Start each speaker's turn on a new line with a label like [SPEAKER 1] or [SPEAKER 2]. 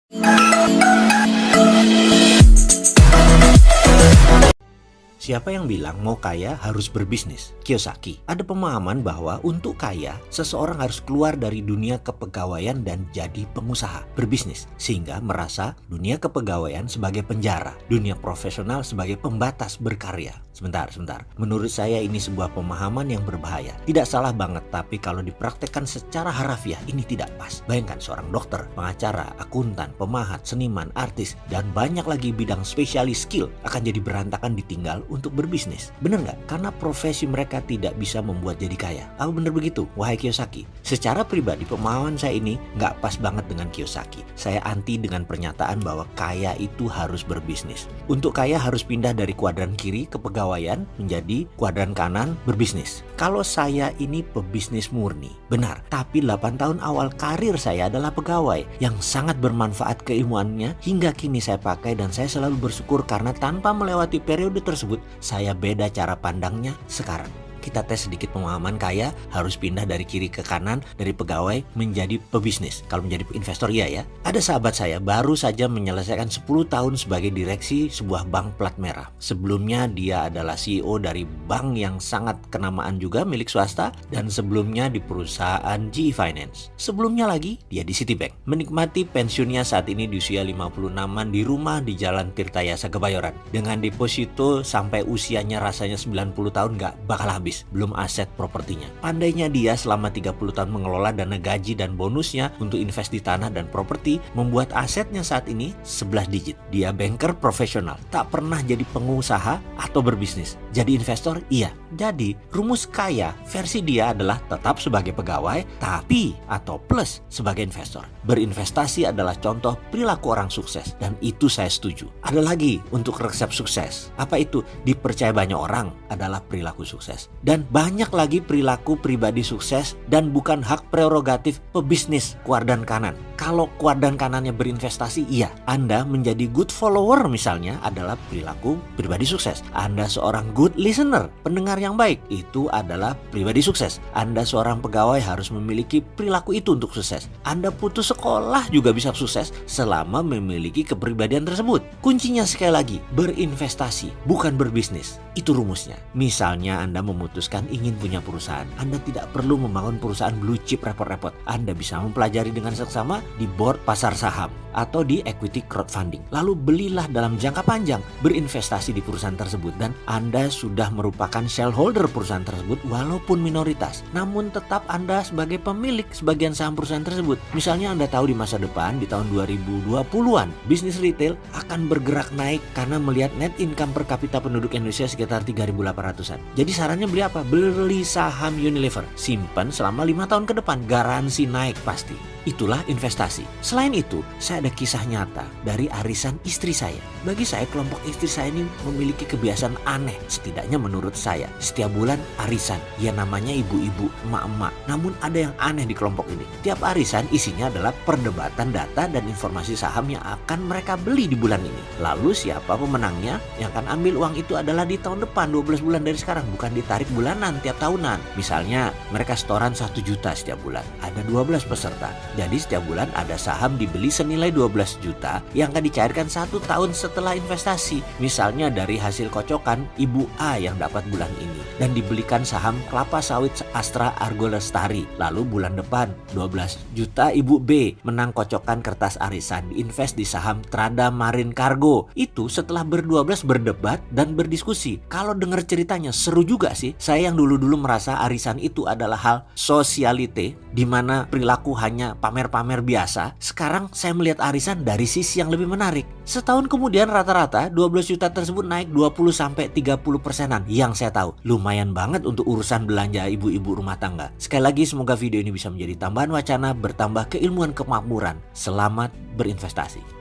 [SPEAKER 1] Siapa yang bilang mau kaya harus berbisnis? Kiyosaki. Ada pemahaman bahwa untuk kaya, seseorang harus keluar dari dunia kepegawaian dan jadi pengusaha, berbisnis. Sehingga merasa dunia kepegawaian sebagai penjara, dunia profesional sebagai pembatas berkarya. Sebentar. Menurut saya ini sebuah pemahaman yang berbahaya. Tidak salah banget, tapi kalau dipraktekkan secara harafiah, ini tidak pas. Bayangkan seorang dokter, pengacara, akuntan, pemahat, seniman, artis, dan banyak lagi bidang spesialis skill akan jadi berantakan ditinggal untuk berbisnis. Bener nggak? Karena profesi mereka tidak bisa membuat jadi kaya. Apa bener begitu? Wahai Kiyosaki. Secara pribadi pemahaman saya ini nggak pas banget dengan Kiyosaki. Saya anti dengan pernyataan bahwa kaya itu harus berbisnis. Untuk kaya harus pindah dari kuadran kiri kepegawaian menjadi kuadran kanan berbisnis. Kalau saya ini pebisnis murni, benar. Tapi 8 tahun awal karir saya adalah pegawai yang sangat bermanfaat keilmuannya hingga kini saya pakai dan saya selalu bersyukur karena tanpa melewati periode tersebut, saya beda cara pandangnya sekarang. Kita tes sedikit pemahaman kaya harus pindah dari kiri ke kanan, dari pegawai menjadi pebisnis. Kalau menjadi investor ya. Ada sahabat saya baru saja menyelesaikan 10 tahun sebagai direksi sebuah bank plat merah. Sebelumnya dia adalah CEO dari bank yang sangat kenamaan juga milik swasta dan sebelumnya di perusahaan GE Finance. Sebelumnya lagi dia di Citibank. Menikmati pensiunnya saat ini di usia 56an di rumah di Jalan Tirtayasa Kebayoran. Dengan deposito sampai usianya rasanya 90 tahun gak bakal habis. Belum aset propertinya. Pandainya dia selama 30 tahun mengelola dana gaji dan bonusnya untuk invest di tanah dan properti membuat asetnya saat ini 11 digit. Dia banker profesional, tak pernah jadi pengusaha atau berbisnis. Jadi investor? Iya. Jadi rumus kaya versi dia adalah tetap sebagai pegawai tapi atau plus sebagai investor. Berinvestasi adalah contoh perilaku orang sukses dan itu saya setuju. Ada lagi untuk resep sukses. Apa itu? Dipercaya banyak orang adalah perilaku sukses. Dan banyak lagi perilaku pribadi sukses dan bukan hak prerogatif pebisnis kuadran kanan. Kalau kuadran kanannya berinvestasi, iya. Anda menjadi good follower misalnya adalah perilaku pribadi sukses. Anda seorang good listener, pendengar yang baik, itu adalah pribadi sukses. Anda seorang pegawai harus memiliki perilaku itu untuk sukses. Anda putus sekolah juga bisa sukses selama memiliki kepribadian tersebut. Kuncinya sekali lagi, berinvestasi, bukan berbisnis. Itu rumusnya. Misalnya Anda memutuskan ingin punya perusahaan, Anda tidak perlu membangun perusahaan blue chip repot-repot. Anda bisa mempelajari dengan seksama di board pasar saham atau di equity crowdfunding. Lalu belilah dalam jangka panjang, berinvestasi di perusahaan tersebut dan Anda sudah merupakan shareholder perusahaan tersebut walaupun minoritas. Namun tetap Anda sebagai pemilik sebagian saham perusahaan tersebut. Misalnya Anda tahu di masa depan di tahun 2020-an bisnis retail akan bergerak naik karena melihat net income per kapita penduduk Indonesia sekitar 3.800-an. Jadi sarannya beli apa? Beli saham Unilever. Simpan selama 5 tahun ke depan, garansi naik pasti. Itulah investasi. Selain itu, saya ada kisah nyata dari arisan istri saya. Bagi saya, kelompok istri saya ini memiliki kebiasaan aneh, setidaknya menurut saya. Setiap bulan arisan, ya namanya ibu-ibu, emak-emak. Namun ada yang aneh di kelompok ini. Tiap arisan isinya adalah perdebatan data dan informasi saham yang akan mereka beli di bulan ini. Lalu siapa pemenangnya? Yang akan ambil uang itu adalah di tahun depan, 12 bulan dari sekarang, bukan ditarik bulanan tiap tahunan. Misalnya, mereka setoran 1 juta setiap bulan. Ada 12 peserta. Jadi setiap bulan ada saham dibeli senilai 12 juta yang akan dicairkan 1 tahun setelah investasi. Misalnya dari hasil kocokan Ibu A yang dapat bulan ini dan dibelikan saham kelapa sawit Astra Argo Lestari. Lalu bulan depan 12 juta Ibu B menang kocokan kertas arisan diinvest di saham Trada Marine Cargo. Itu setelah ber-12 berdebat dan berdiskusi. Kalau dengar ceritanya seru juga sih. Saya yang dulu-dulu merasa arisan itu adalah hal sosialite di mana perilaku hanya pamer-pamer biasa, sekarang saya melihat arisan dari sisi yang lebih menarik. Setahun kemudian rata-rata 12 juta tersebut naik 20-30%-an yang saya tahu. Lumayan banget untuk urusan belanja ibu-ibu rumah tangga. Sekali lagi semoga video ini bisa menjadi tambahan wacana, bertambah keilmuan kemakmuran. Selamat berinvestasi.